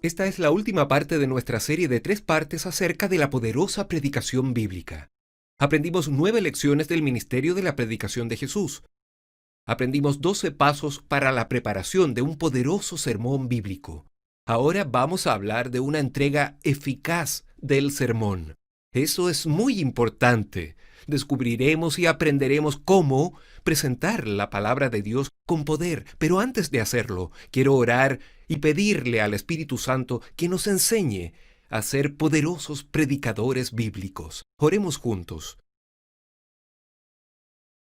Esta es la última parte de nuestra serie de 3 partes acerca de la poderosa predicación bíblica. Aprendimos 9 lecciones del ministerio de la predicación de Jesús. Aprendimos 12 pasos para la preparación de un poderoso sermón bíblico. Ahora vamos a hablar de una entrega eficaz del sermón. Eso es muy importante. Descubriremos y aprenderemos cómo presentar la palabra de Dios con poder. Pero antes de hacerlo, quiero orar y pedirle al Espíritu Santo que nos enseñe a ser poderosos predicadores bíblicos. Oremos juntos.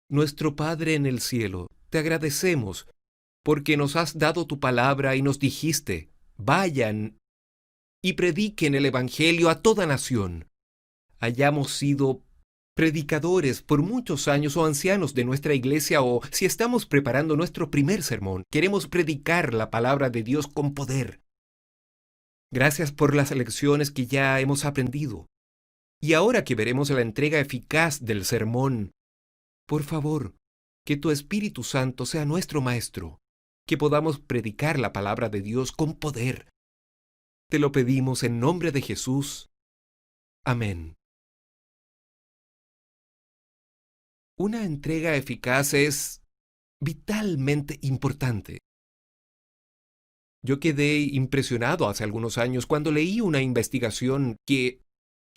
Nuestro Padre en el cielo, te agradecemos porque nos has dado tu palabra y nos dijiste, vayan y prediquen el Evangelio a toda nación. Hayamos sido predicadores por muchos años o ancianos de nuestra iglesia o si estamos preparando nuestro primer sermón, queremos predicar la palabra de Dios con poder. Gracias por las lecciones que ya hemos aprendido. Y ahora que veremos la entrega eficaz del sermón, por favor, que tu Espíritu Santo sea nuestro Maestro, que podamos predicar la palabra de Dios con poder. Te lo pedimos en nombre de Jesús. Amén. Una entrega eficaz es vitalmente importante. Yo quedé impresionado hace algunos años cuando leí una investigación que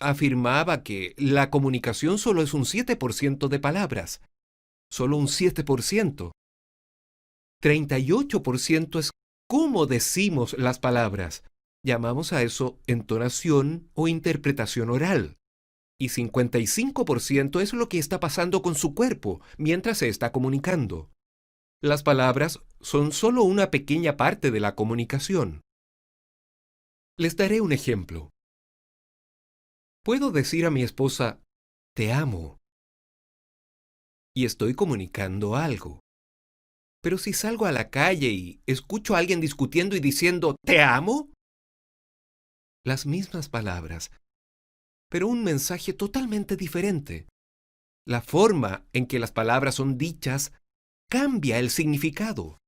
afirmaba que la comunicación solo es un 7% de palabras. Solo un 7%. 38% es cómo decimos las palabras. Llamamos a eso entonación o interpretación oral. Y 55% es lo que está pasando con su cuerpo mientras se está comunicando. Las palabras son solo una pequeña parte de la comunicación. Les daré un ejemplo. Puedo decir a mi esposa, te amo, y estoy comunicando algo. Pero si salgo a la calle y escucho a alguien discutiendo y diciendo, ¿te amo? Las mismas palabras, pero un mensaje totalmente diferente. La forma en que las palabras son dichas cambia el significado.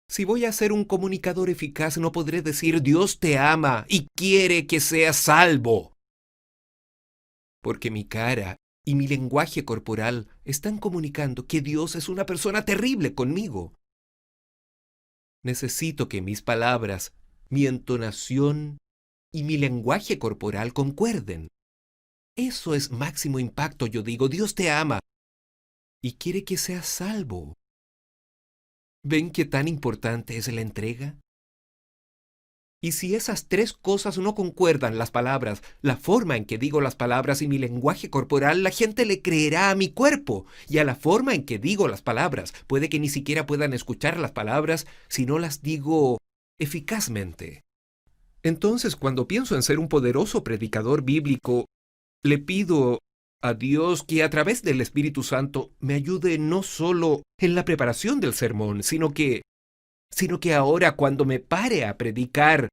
Si voy a ser un comunicador eficaz, no podré decir Dios te ama y quiere que seas salvo. Porque mi cara y mi lenguaje corporal están comunicando que Dios es una persona terrible conmigo. Necesito que mis palabras, mi entonación y mi lenguaje corporal concuerden. Eso es máximo impacto, yo digo, Dios te ama y quiere que seas salvo. ¿Ven qué tan importante es la entrega? Y si esas 3 cosas no concuerdan, las palabras, la forma en que digo las palabras y mi lenguaje corporal, la gente le creerá a mi cuerpo y a la forma en que digo las palabras. Puede que ni siquiera puedan escuchar las palabras si no las digo eficazmente. Entonces, cuando pienso en ser un poderoso predicador bíblico, le pido a Dios que a través del Espíritu Santo me ayude no solo en la preparación del sermón, sino que ahora cuando me pare a predicar,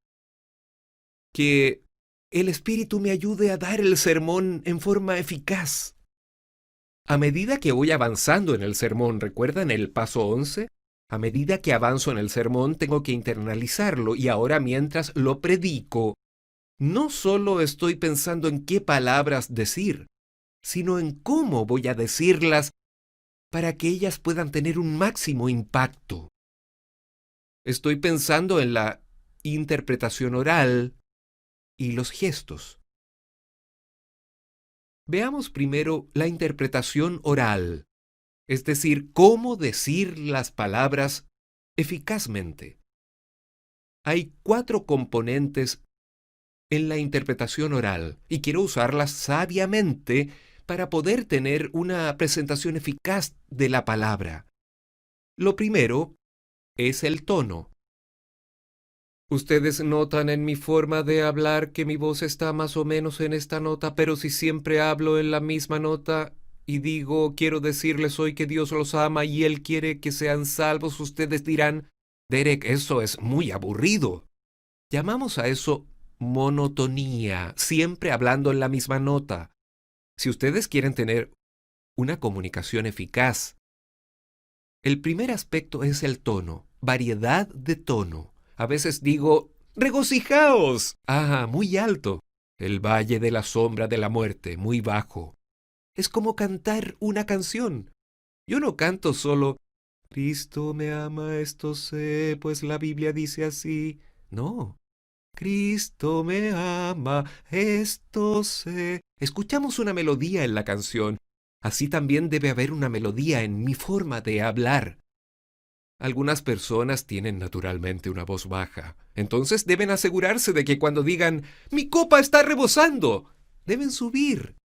que el Espíritu me ayude a dar el sermón en forma eficaz. A medida que voy avanzando en el sermón, ¿recuerdan el paso 11? A medida que avanzo en el sermón, tengo que internalizarlo y ahora mientras lo predico, no solo estoy pensando en qué palabras decir, sino en cómo voy a decirlas para que ellas puedan tener un máximo impacto. Estoy pensando en la interpretación oral y los gestos. Veamos primero la interpretación oral, es decir, cómo decir las palabras eficazmente. Hay 4 componentes en la interpretación oral y quiero usarlas sabiamente para poder tener una presentación eficaz de la palabra. Lo primero es el tono. Ustedes notan en mi forma de hablar que mi voz está más o menos en esta nota, pero si siempre hablo en la misma nota y digo, quiero decirles hoy que Dios los ama y Él quiere que sean salvos, ustedes dirán, Derek, eso es muy aburrido. Llamamos a eso monotonía, siempre hablando en la misma nota. Si ustedes quieren tener una comunicación eficaz, el primer aspecto es el tono, variedad de tono. A veces digo, regocijaos. Ah, muy alto. El valle de la sombra de la muerte, muy bajo. Es como cantar una canción. Yo no canto solo, Cristo me ama, esto sé, pues la Biblia dice así. No. Cristo me ama, esto sé. Escuchamos una melodía en la canción. Así también debe haber una melodía en mi forma de hablar. Algunas personas tienen naturalmente una voz baja. Entonces deben asegurarse de que cuando digan, mi copa está rebosando, deben subir.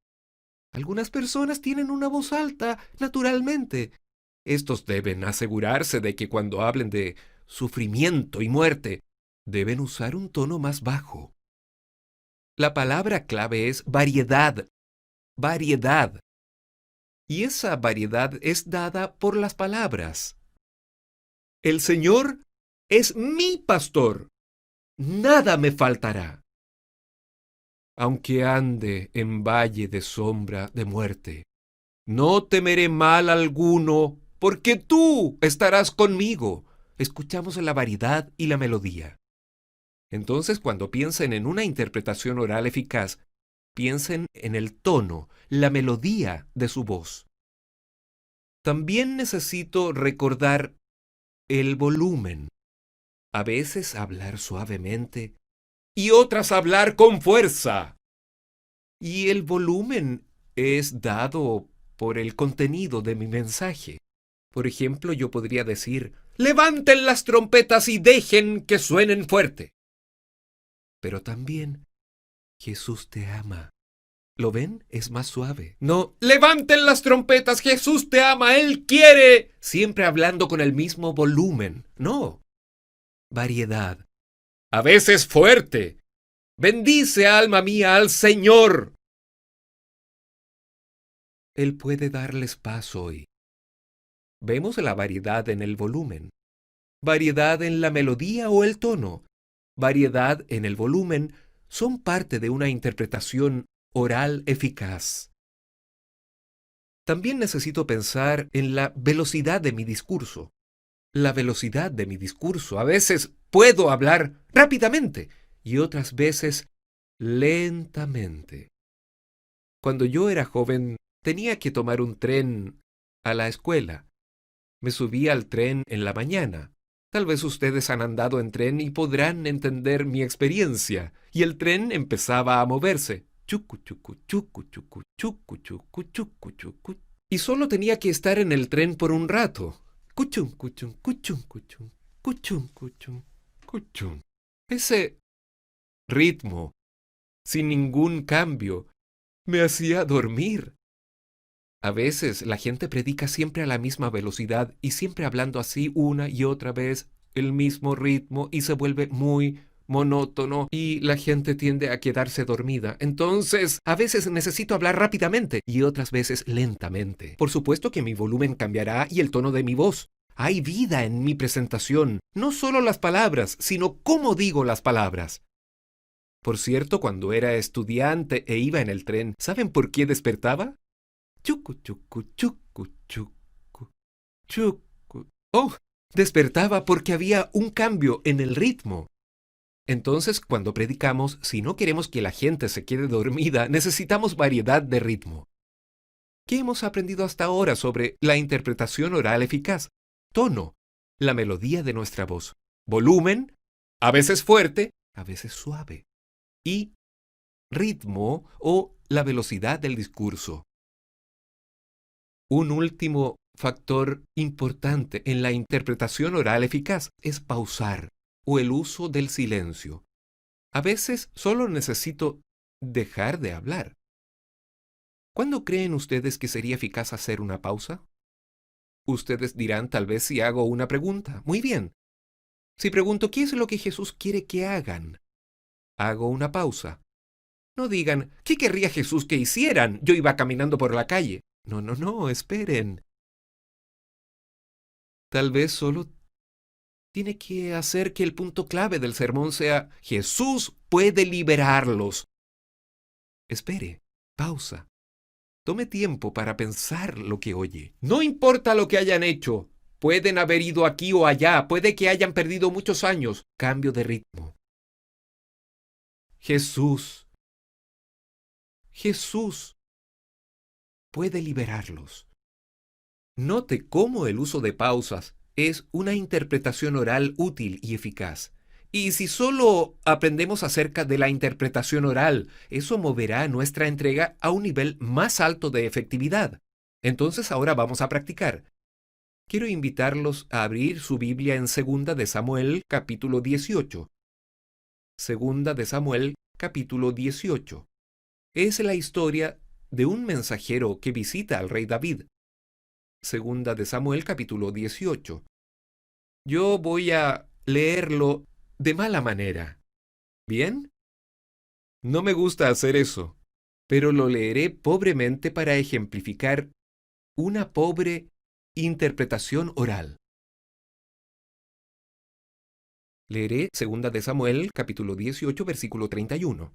Algunas personas tienen una voz alta, naturalmente. Estos deben asegurarse de que cuando hablen de sufrimiento y muerte, deben usar un tono más bajo. La palabra clave es variedad. Variedad. Y esa variedad es dada por las palabras. El Señor es mi pastor. Nada me faltará. Aunque ande en valle de sombra de muerte, no temeré mal alguno, porque tú estarás conmigo. Escuchamos la variedad y la melodía. Entonces, cuando piensen en una interpretación oral eficaz, piensen en el tono, la melodía de su voz. También necesito recordar el volumen. A veces hablar suavemente y otras hablar con fuerza. Y el volumen es dado por el contenido de mi mensaje. Por ejemplo, yo podría decir, levanten las trompetas y dejen que suenen fuerte. Pero también, Jesús te ama. ¿Lo ven? Es más suave. No, levanten las trompetas, Jesús te ama, Él quiere. Siempre hablando con el mismo volumen. No. Variedad. A veces fuerte. Bendice, alma mía, al Señor. Él puede darles paz hoy. Vemos la variedad en el volumen, variedad en la melodía o el tono, variedad en el volumen, son parte de una interpretación oral eficaz. También necesito pensar en la velocidad de mi discurso. La velocidad de mi discurso. A veces puedo hablar rápidamente y otras veces lentamente. Cuando yo era joven, tenía que tomar un tren a la escuela. Me subí al tren en la mañana. Tal vez ustedes han andado en tren y podrán entender mi experiencia. Y el tren empezaba a moverse. Chucu, chucu, chucu, chucu, chucu, chucu, chucu, chucu. Y solo tenía que estar en el tren por un rato. Cuchum, cuchum, cuchum, cuchum, cuchum, cuchum, cuchum. Ese ritmo, sin ningún cambio, me hacía dormir. A veces la gente predica siempre a la misma velocidad y siempre hablando así una y otra vez el mismo ritmo y se vuelve muy monótono y la gente tiende a quedarse dormida. Entonces, a veces necesito hablar rápidamente y otras veces lentamente. Por supuesto que mi volumen cambiará y el tono de mi voz. Hay vida en mi presentación, no solo las palabras, sino cómo digo las palabras. Por cierto, cuando era estudiante e iba en el tren, ¿saben por qué despertaba? Chucu, chucu, chucu, chucu, chucu. Oh, despertaba porque había un cambio en el ritmo. Entonces, cuando predicamos, si no queremos que la gente se quede dormida, necesitamos variedad de ritmo. ¿Qué hemos aprendido hasta ahora sobre la interpretación oral eficaz? Tono, la melodía de nuestra voz. Volumen, a veces fuerte, a veces suave. Y ritmo o la velocidad del discurso. Un último factor importante en la interpretación oral eficaz es pausar o el uso del silencio. A veces solo necesito dejar de hablar. ¿Cuándo creen ustedes que sería eficaz hacer una pausa? Ustedes dirán tal vez si hago una pregunta. Muy bien. Si pregunto ¿qué es lo que Jesús quiere que hagan? Hago una pausa. No digan ¿qué querría Jesús que hicieran? Yo iba caminando por la calle. No, esperen. Tal vez solo tiene que hacer que el punto clave del sermón sea Jesús puede liberarlos. Espere, pausa. Tome tiempo para pensar lo que oye. No importa lo que hayan hecho. Pueden haber ido aquí o allá. Puede que hayan perdido muchos años. Cambio de ritmo. Jesús, Jesús puede liberarlos. Note cómo el uso de pausas es una interpretación oral útil y eficaz. Y si solo aprendemos acerca de la interpretación oral, eso moverá nuestra entrega a un nivel más alto de efectividad. Entonces ahora vamos a practicar. Quiero invitarlos a abrir su Biblia en 2 de Samuel, capítulo 18. 2 de Samuel, capítulo 18. Es la historia de un mensajero que visita al rey David. 2 de Samuel, capítulo 18. Yo voy a leerlo de mala manera. ¿Bien? No me gusta hacer eso, pero lo leeré pobremente para ejemplificar una pobre interpretación oral. Leeré 2 de Samuel, capítulo 18, versículo 31.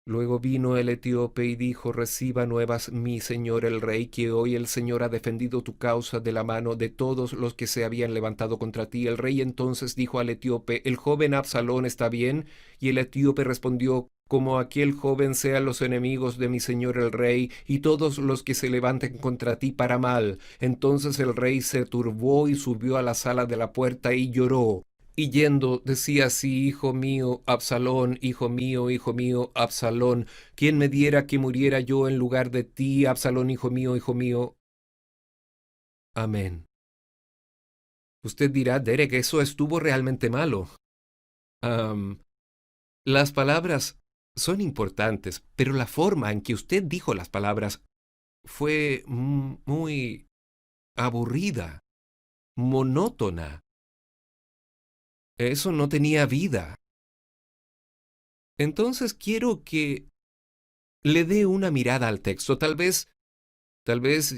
Luego vino el etíope y dijo: Reciba nuevas, mi señor el rey, que hoy el Señor ha defendido tu causa de la mano de todos los que se habían levantado contra ti. El rey entonces dijo al etíope: ¿El joven Absalón está bien? Y el etíope respondió: Como aquel joven sean los enemigos de mi señor el rey, y todos los que se levanten contra ti para mal. Entonces el rey se turbó y subió a la sala de la puerta y lloró. Y yendo, decía así: Hijo mío, Absalón, hijo mío, Absalón, ¿quién me diera que muriera yo en lugar de ti, Absalón, hijo mío, hijo mío? Amén. Usted dirá: Derek, eso estuvo realmente malo. Las palabras son importantes, pero la forma en que usted dijo las palabras fue muy aburrida, monótona. Eso no tenía vida. Entonces quiero que le dé una mirada al texto. Tal vez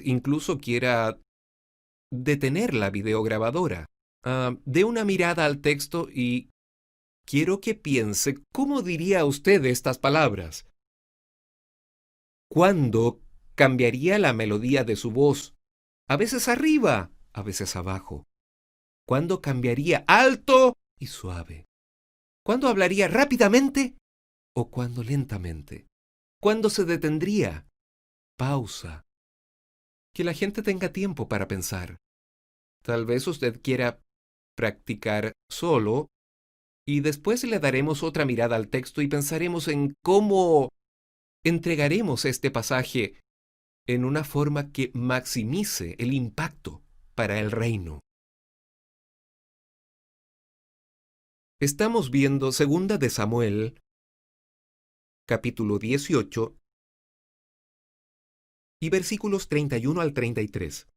incluso quiera detener la videograbadora. Dé una mirada al texto y quiero que piense cómo diría usted estas palabras. ¿Cuándo cambiaría la melodía de su voz? A veces arriba, a veces abajo. ¿Cuándo cambiaría alto y suave? ¿Cuándo hablaría rápidamente o cuándo lentamente? ¿Cuándo se detendría? Pausa. Que la gente tenga tiempo para pensar. Tal vez usted quiera practicar solo y después le daremos otra mirada al texto y pensaremos en cómo entregaremos este pasaje en una forma que maximice el impacto para el reino. Estamos viendo 2 de Samuel, capítulo 18, y versículos 31 al 33.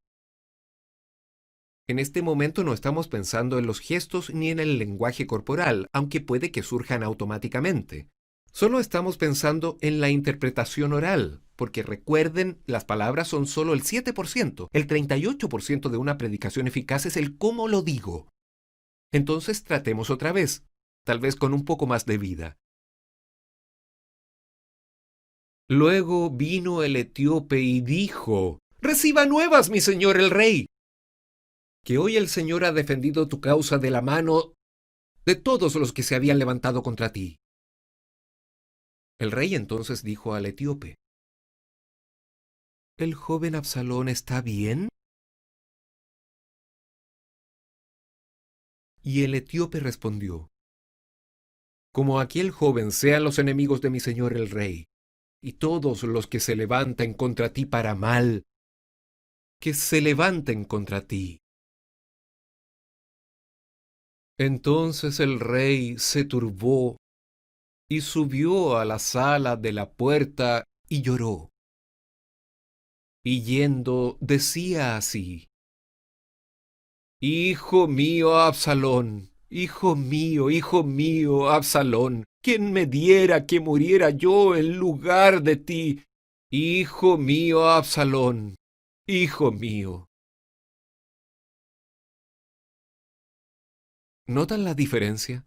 En este momento no estamos pensando en los gestos ni en el lenguaje corporal, aunque puede que surjan automáticamente. Solo estamos pensando en la interpretación oral, porque recuerden, las palabras son solo el 7%. El 38% de una predicación eficaz es el cómo lo digo. Entonces tratemos otra vez, tal vez con un poco más de vida. Luego vino el etíope y dijo: Reciba nuevas, mi señor el rey, que hoy el Señor ha defendido tu causa de la mano de todos los que se habían levantado contra ti. El rey entonces dijo al etíope: ¿El joven Absalón está bien? Y el etíope respondió: Como aquel joven sean los enemigos de mi señor el rey, y todos los que se levanten contra ti para mal, que se levanten contra ti. Entonces el rey se turbó y subió a la sala de la puerta y lloró. Y yendo decía así: hijo mío, Absalón, ¿quién me diera que muriera yo en lugar de ti? Hijo mío, Absalón, hijo mío. ¿Notan la diferencia?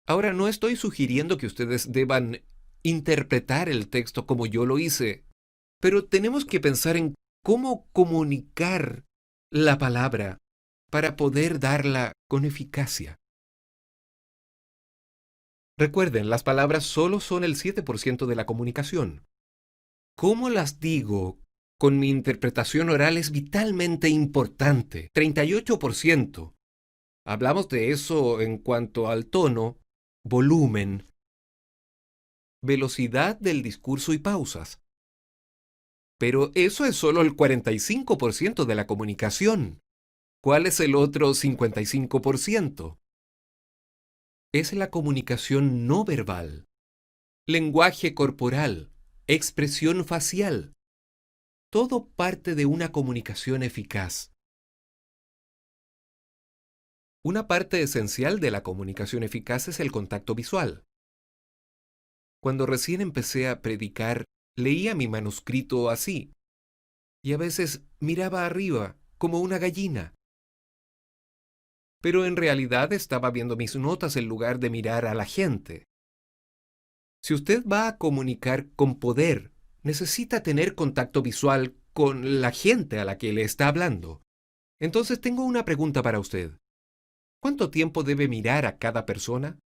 Ahora, no estoy sugiriendo que ustedes deban interpretar el texto como yo lo hice, pero tenemos que pensar en cómo comunicar la palabra para poder darla con eficacia. Recuerden, las palabras solo son el 7% de la comunicación. ¿Cómo las digo con mi interpretación oral es vitalmente importante? 38%. Hablamos de eso en cuanto al tono, volumen, velocidad del discurso y pausas. Pero eso es solo el 45% de la comunicación. ¿Cuál es el otro 55%? Es la comunicación no verbal, lenguaje corporal, expresión facial. Todo parte de una comunicación eficaz. Una parte esencial de la comunicación eficaz es el contacto visual. Cuando recién empecé a predicar, leía mi manuscrito así, y a veces miraba arriba, como una gallina. Pero en realidad estaba viendo mis notas en lugar de mirar a la gente. Si usted va a comunicar con poder, necesita tener contacto visual con la gente a la que le está hablando. Entonces tengo una pregunta para usted. ¿Cuánto tiempo debe mirar a cada persona?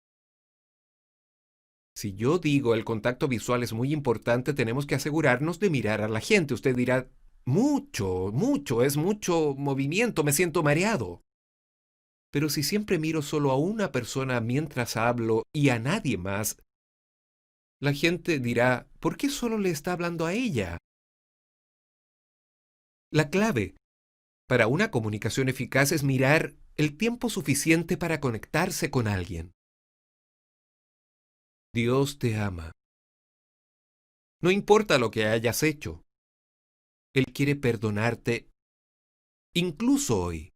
Si yo digo el contacto visual es muy importante, tenemos que asegurarnos de mirar a la gente. Usted dirá, es mucho movimiento, me siento mareado. Pero si siempre miro solo a una persona mientras hablo y a nadie más, la gente dirá, ¿por qué solo le está hablando a ella? La clave para una comunicación eficaz es mirar el tiempo suficiente para conectarse con alguien. Dios te ama. No importa lo que hayas hecho. Él quiere perdonarte, incluso hoy.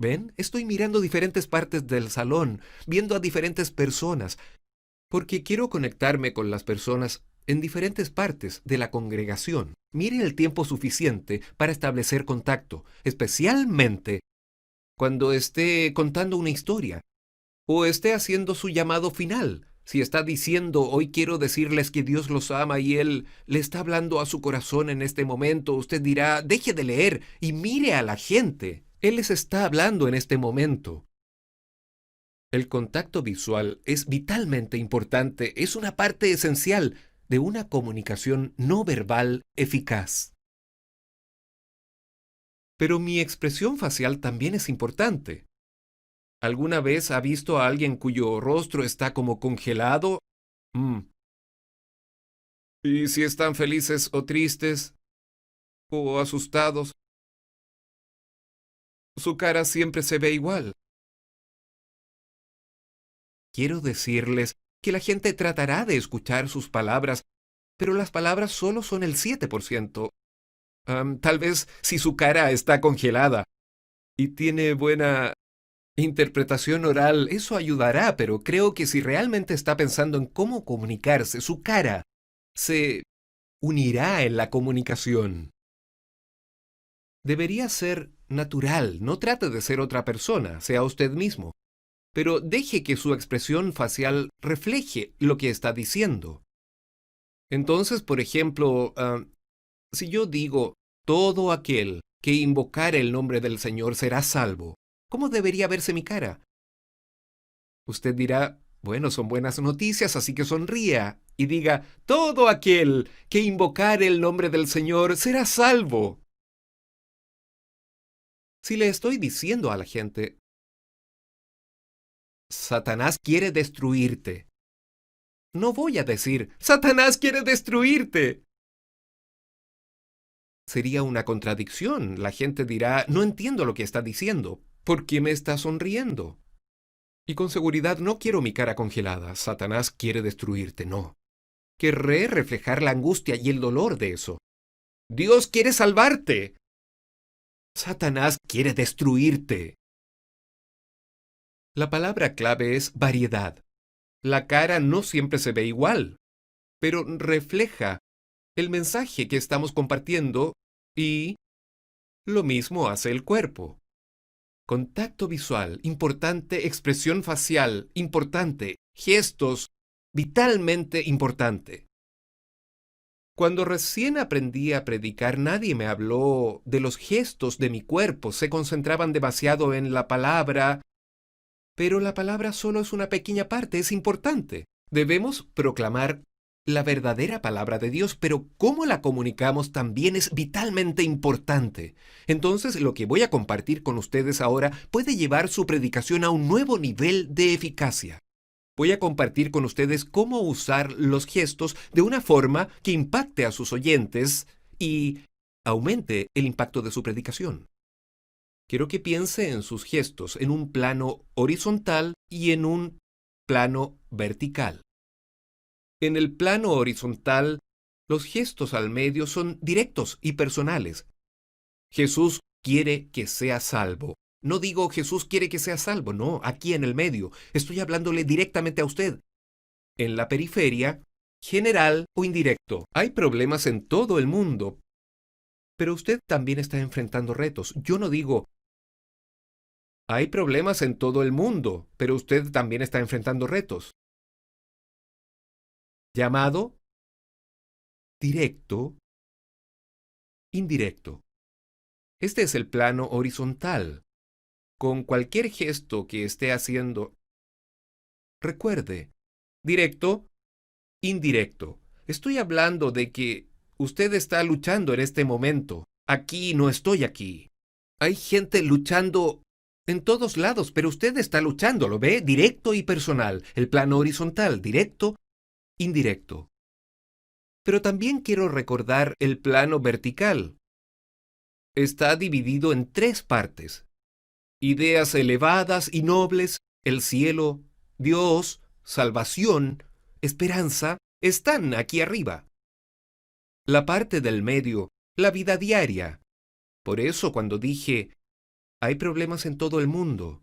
¿Ven? Estoy mirando diferentes partes del salón, viendo a diferentes personas, porque quiero conectarme con las personas en diferentes partes de la congregación. Mire el tiempo suficiente para establecer contacto, especialmente cuando esté contando una historia o esté haciendo su llamado final. Si está diciendo, hoy quiero decirles que Dios los ama y Él le está hablando a su corazón en este momento, usted dirá, deje de leer y mire a la gente. Él les está hablando en este momento. El contacto visual es vitalmente importante, es una parte esencial de una comunicación no verbal eficaz. Pero mi expresión facial también es importante. ¿Alguna vez ha visto a alguien cuyo rostro está como congelado? ¿Y si están felices o tristes o asustados? Su cara siempre se ve igual. Quiero decirles que la gente tratará de escuchar sus palabras, pero las palabras solo son el 7%. Tal vez si su cara está congelada y tiene buena interpretación oral, eso ayudará, pero creo que si realmente está pensando en cómo comunicarse, su cara se unirá en la comunicación. Debería ser natural, no trate de ser otra persona, sea usted mismo, pero deje que su expresión facial refleje lo que está diciendo. Entonces, por ejemplo, si yo digo, todo aquel que invocare el nombre del Señor será salvo, ¿cómo debería verse mi cara? Usted dirá, bueno, son buenas noticias, así que sonría y diga, todo aquel que invocare el nombre del Señor será salvo. Si le estoy diciendo a la gente, Satanás quiere destruirte, no voy a decir, Satanás quiere destruirte. Sería una contradicción. La gente dirá, no entiendo lo que está diciendo. ¿Por qué me está sonriendo? Y con seguridad no quiero mi cara congelada. Satanás quiere destruirte, no. Querré reflejar la angustia y el dolor de eso. Dios quiere salvarte. Satanás quiere destruirte. La palabra clave es variedad. La cara no siempre se ve igual, pero refleja el mensaje que estamos compartiendo y lo mismo hace el cuerpo. Contacto visual, importante, expresión facial, importante, gestos, vitalmente importante. Cuando recién aprendí a predicar, nadie me habló de los gestos de mi cuerpo, se concentraban demasiado en la palabra, Pero la palabra solo es una pequeña parte, es importante. Debemos proclamar la verdadera palabra de Dios, pero cómo la comunicamos también es vitalmente importante. Entonces, lo que voy a compartir con ustedes ahora puede llevar su predicación a un nuevo nivel de eficacia. Voy a compartir con ustedes cómo usar los gestos de una forma que impacte a sus oyentes y aumente el impacto de su predicación. Quiero que piense en sus gestos en un plano horizontal y en un plano vertical. En el plano horizontal, los gestos al medio son directos y personales. Jesús quiere que sea salvo. No digo Jesús quiere que sea salvo, no, aquí en el medio. Estoy hablándole directamente a usted. En la periferia, general o indirecto. Hay problemas en todo el mundo, pero usted también está enfrentando retos. Yo no digo, hay problemas en todo el mundo, pero usted también está enfrentando retos. Llamado, directo, indirecto. Este es el plano horizontal. Con cualquier gesto que esté haciendo, recuerde, directo, indirecto. Estoy hablando de que usted está luchando en este momento. Aquí no estoy aquí. Hay gente luchando en todos lados, pero usted está luchando, ¿lo ve? Directo y personal. El plano horizontal, directo, indirecto. Pero también quiero recordar el plano vertical. Está dividido en tres partes. Ideas elevadas y nobles, el cielo, Dios, salvación, esperanza, están aquí arriba. La parte del medio, la vida diaria. Por eso cuando dije, hay problemas en todo el mundo.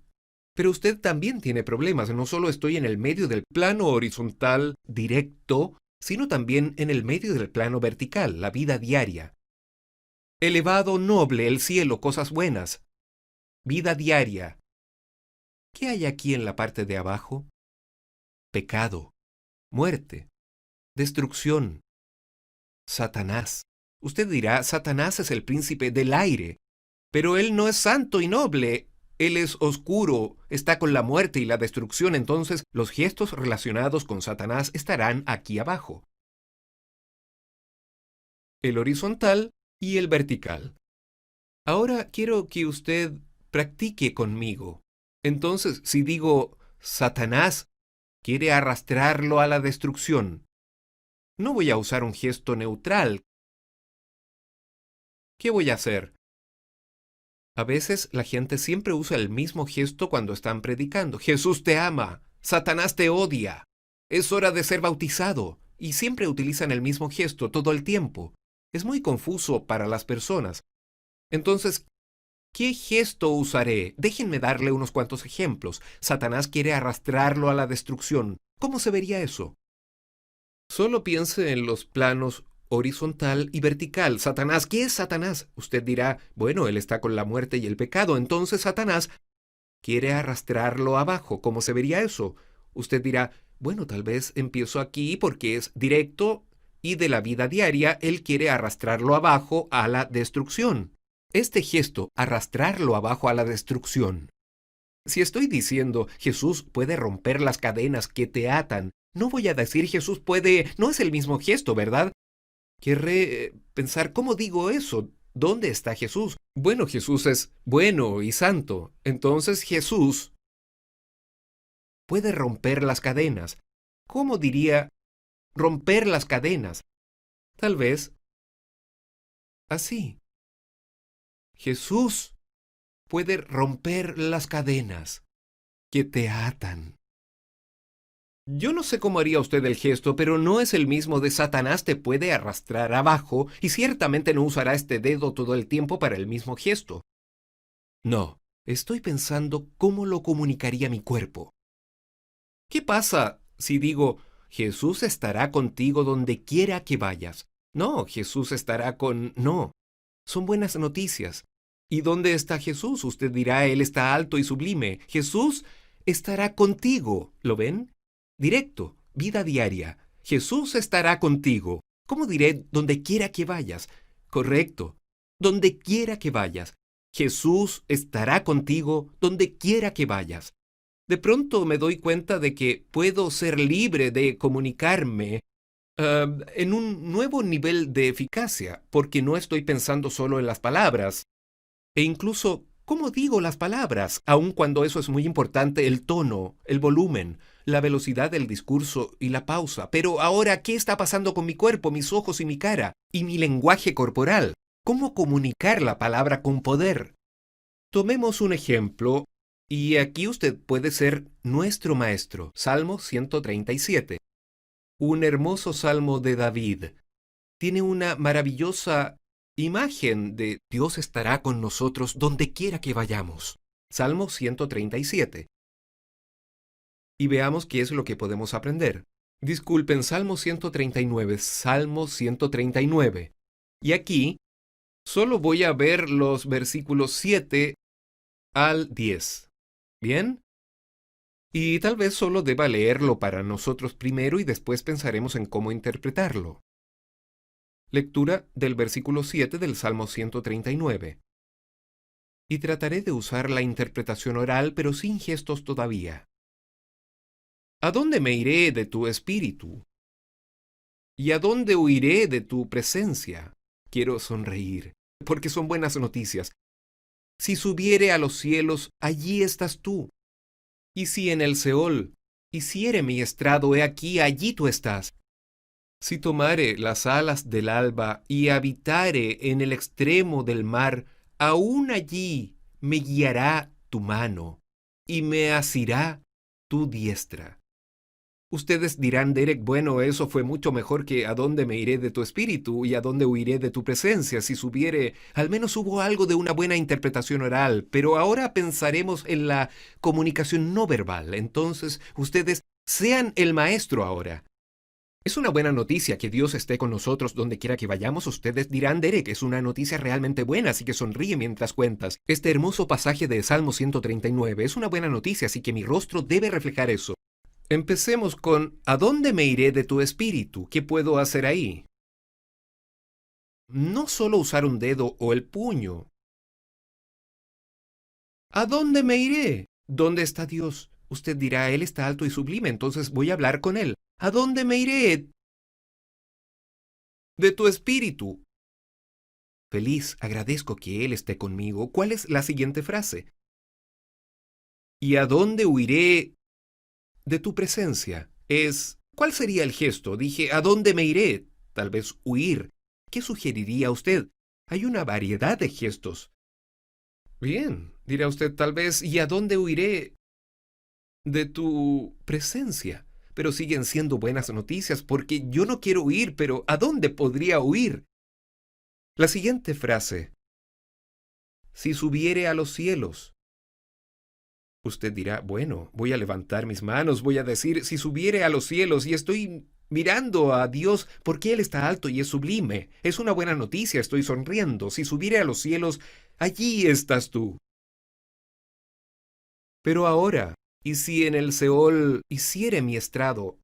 Pero usted también tiene problemas, no solo estoy en el medio del plano horizontal directo, sino también en el medio del plano vertical, la vida diaria. Elevado, noble, el cielo, cosas buenas. Vida diaria. ¿Qué hay aquí en la parte de abajo? Pecado, muerte, destrucción, Satanás. Usted dirá, Satanás es el príncipe del aire, pero él no es santo y noble. Él es oscuro, está con la muerte y la destrucción, entonces los gestos relacionados con Satanás estarán aquí abajo. El horizontal y el vertical. Ahora quiero que usted practique conmigo. Entonces, si digo, Satanás quiere arrastrarlo a la destrucción, no voy a usar un gesto neutral. ¿Qué voy a hacer? A veces la gente siempre usa el mismo gesto cuando están predicando. Jesús te ama, Satanás te odia, es hora de ser bautizado. Y siempre utilizan el mismo gesto todo el tiempo. Es muy confuso para las personas. Entonces, ¿qué gesto usaré? Déjenme darle unos cuantos ejemplos. Satanás quiere arrastrarlo a la destrucción. ¿Cómo se vería eso? Solo piense en los planos horizontal y vertical. Satanás, ¿qué es Satanás? Usted dirá, bueno, él está con la muerte y el pecado, entonces Satanás quiere arrastrarlo abajo. ¿Cómo se vería eso? Usted dirá, bueno, tal vez empiezo aquí porque es directo y de la vida diaria, él quiere arrastrarlo abajo a la destrucción. Este gesto, arrastrarlo abajo a la destrucción. Si estoy diciendo, Jesús puede romper las cadenas que te atan, no voy a decir Jesús puede, no es el mismo gesto, ¿verdad? Querré pensar, ¿cómo digo eso? ¿Dónde está Jesús? Bueno, Jesús es bueno y santo. Entonces Jesús puede romper las cadenas. ¿Cómo diría romper las cadenas? Tal vez así. Jesús puede romper las cadenas que te atan. Yo no sé cómo haría usted el gesto, pero no es el mismo de Satanás te puede arrastrar abajo y ciertamente no usará este dedo todo el tiempo para el mismo gesto. No, estoy pensando cómo lo comunicaría mi cuerpo. ¿Qué pasa si digo, Jesús estará contigo donde quiera que vayas? No, Jesús estará con... No, son buenas noticias. ¿Y dónde está Jesús? Usted dirá, Él está alto y sublime. Jesús estará contigo. ¿Lo ven? Directo, vida diaria. Jesús estará contigo. ¿Cómo diré donde quiera que vayas? Correcto, donde quiera que vayas. Jesús estará contigo donde quiera que vayas. De pronto me doy cuenta de que puedo ser libre de comunicarme en un nuevo nivel de eficacia, porque no estoy pensando solo en las palabras, e incluso cómo digo las palabras, aun cuando eso es muy importante, el tono, el volumen, la velocidad del discurso y la pausa. Pero ahora, ¿qué está pasando con mi cuerpo, mis ojos y mi cara? Y mi lenguaje corporal. ¿Cómo comunicar la palabra con poder? Tomemos un ejemplo, y aquí usted puede ser nuestro maestro. Salmo 137. Un hermoso salmo de David. Tiene una maravillosa imagen de Dios estará con nosotros donde quiera que vayamos. Salmo 137. Y veamos qué es lo que podemos aprender. Disculpen, Salmo 139, Salmo 139. Y aquí solo voy a ver los versículos 7 al 10. ¿Bien? Y tal vez solo deba leerlo para nosotros primero y después pensaremos en cómo interpretarlo. Lectura del versículo 7 del Salmo 139. Y trataré de usar la interpretación oral, pero sin gestos todavía. ¿A dónde me iré de tu espíritu? ¿Y a dónde huiré de tu presencia? Quiero sonreír, porque son buenas noticias. Si subiere a los cielos, allí estás tú. Y si en el Seol hiciere mi estrado, he aquí, allí tú estás. Si tomare las alas del alba y habitare en el extremo del mar, aún allí me guiará tu mano y me asirá tu diestra. Ustedes dirán, Derek, bueno, eso fue mucho mejor que a dónde me iré de tu espíritu y a dónde huiré de tu presencia. Si subiere, al menos hubo algo de una buena interpretación oral, pero ahora pensaremos en la comunicación no verbal. Entonces, ustedes sean el maestro ahora. Es una buena noticia que Dios esté con nosotros donde quiera que vayamos. Ustedes dirán, Derek, es una noticia realmente buena, así que sonríe mientras cuentas. Este hermoso pasaje de Salmo 139 es una buena noticia, así que mi rostro debe reflejar eso. Empecemos con ¿a dónde me iré de tu espíritu? ¿Qué puedo hacer ahí? No solo usar un dedo o el puño. ¿A dónde me iré? ¿Dónde está Dios? Usted dirá, Él está alto y sublime, entonces voy a hablar con Él. ¿A dónde me iré? De tu espíritu. Feliz, agradezco que Él esté conmigo. ¿Cuál es la siguiente frase? ¿Y a dónde huiré de tu presencia? ¿Cuál sería el gesto? Dije, ¿a dónde me iré? Tal vez huir. ¿Qué sugeriría usted? Hay una variedad de gestos. Bien, dirá usted tal vez, ¿y a dónde huiré de tu presencia? Pero siguen siendo buenas noticias porque yo no quiero huir, pero ¿a dónde podría huir? La siguiente frase. Si subiere a los cielos. Usted dirá, bueno, voy a levantar mis manos, voy a decir, si subiere a los cielos y estoy mirando a Dios porque Él está alto y es sublime. Es una buena noticia, estoy sonriendo. Si subiere a los cielos, allí estás tú. Pero ahora, ¿y si en el Seol hiciere mi estrado?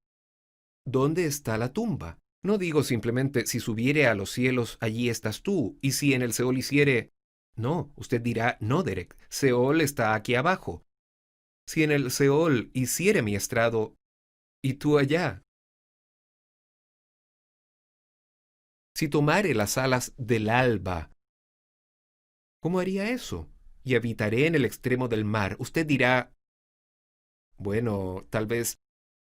¿Dónde está la tumba? No digo simplemente, si subiere a los cielos, allí estás tú. Y si en el Seol hiciere... No, usted dirá, no, Derek, Seol está aquí abajo. Si en el Seol hiciere mi estrado, y tú allá. Si tomare las alas del alba, ¿cómo haría eso? Y habitaré en el extremo del mar. Usted dirá, bueno, tal vez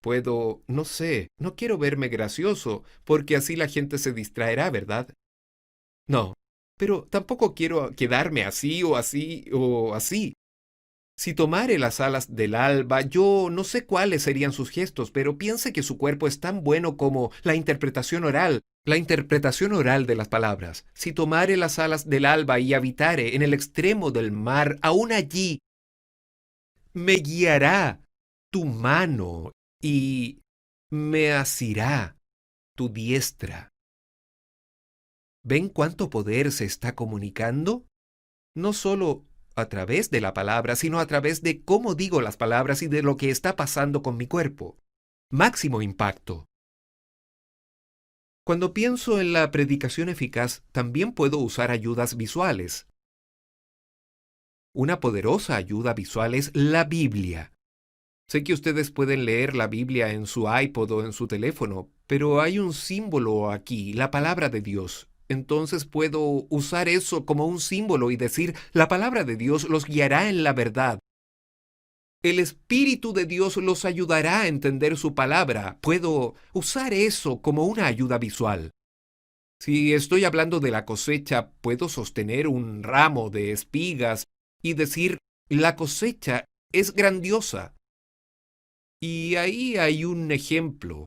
puedo, no sé, no quiero verme gracioso, porque así la gente se distraerá, ¿verdad? No, pero tampoco quiero quedarme así o así o así. Si tomare las alas del alba, yo no sé cuáles serían sus gestos, pero piense que su cuerpo es tan bueno como la interpretación oral de las palabras. Si tomare las alas del alba y habitare en el extremo del mar, aún allí me guiará tu mano y me asirá tu diestra. ¿Ven cuánto poder se está comunicando? No solo a través de la palabra, sino a través de cómo digo las palabras y de lo que está pasando con mi cuerpo. Máximo impacto. Cuando pienso en la predicación eficaz, también puedo usar ayudas visuales. Una poderosa ayuda visual es la Biblia. Sé que ustedes pueden leer la Biblia en su iPod o en su teléfono, pero hay un símbolo aquí, la palabra de Dios. Entonces puedo usar eso como un símbolo y decir, la palabra de Dios los guiará en la verdad. El Espíritu de Dios los ayudará a entender su palabra. Puedo usar eso como una ayuda visual. Si estoy hablando de la cosecha, puedo sostener un ramo de espigas y decir, la cosecha es grandiosa. Y ahí hay un ejemplo.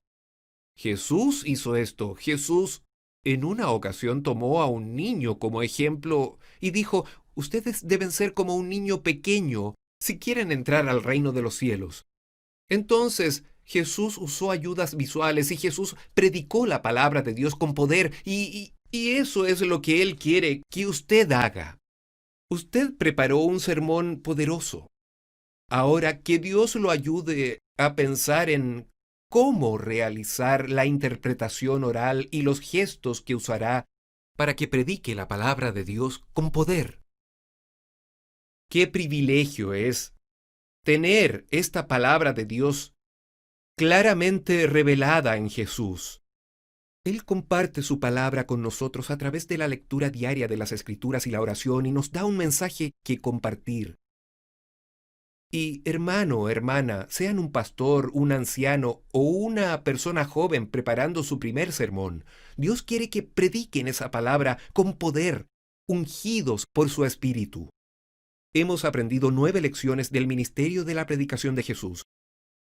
Jesús hizo esto. Jesús en una ocasión tomó a un niño como ejemplo y dijo, ustedes deben ser como un niño pequeño si quieren entrar al reino de los cielos. Entonces, Jesús usó ayudas visuales y Jesús predicó la palabra de Dios con poder y eso es lo que Él quiere que usted haga. Usted preparó un sermón poderoso. Ahora que Dios lo ayude a pensar en cómo realizar la interpretación oral y los gestos que usará para que predique la palabra de Dios con poder. Qué privilegio es tener esta palabra de Dios claramente revelada en Jesús. Él comparte su palabra con nosotros a través de la lectura diaria de las Escrituras y la oración y nos da un mensaje que compartir. Y hermano, hermana, sean un pastor, un anciano o una persona joven preparando su primer sermón, Dios quiere que prediquen esa palabra con poder, ungidos por su Espíritu. Hemos aprendido 9 lecciones del ministerio de la predicación de Jesús.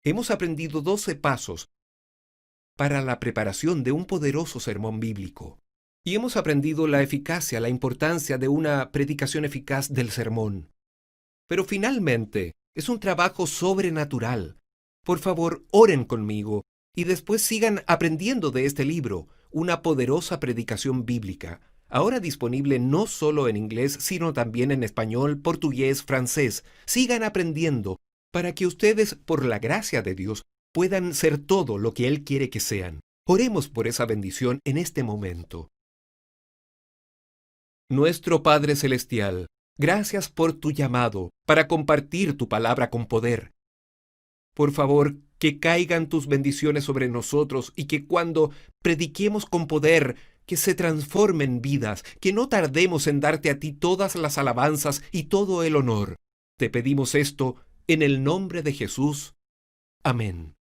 Hemos aprendido 12 pasos para la preparación de un poderoso sermón bíblico. Y hemos aprendido la eficacia, la importancia de una predicación eficaz del sermón. Pero finalmente, es un trabajo sobrenatural. Por favor, oren conmigo y después sigan aprendiendo de este libro, una poderosa predicación bíblica, ahora disponible no solo en inglés, sino también en español, portugués, francés. Sigan aprendiendo para que ustedes, por la gracia de Dios, puedan ser todo lo que Él quiere que sean. Oremos por esa bendición en este momento. Nuestro Padre Celestial, gracias por tu llamado para compartir tu palabra con poder. Por favor, que caigan tus bendiciones sobre nosotros y que cuando prediquemos con poder, que se transformen vidas, que no tardemos en darte a ti todas las alabanzas y todo el honor. Te pedimos esto en el nombre de Jesús. Amén.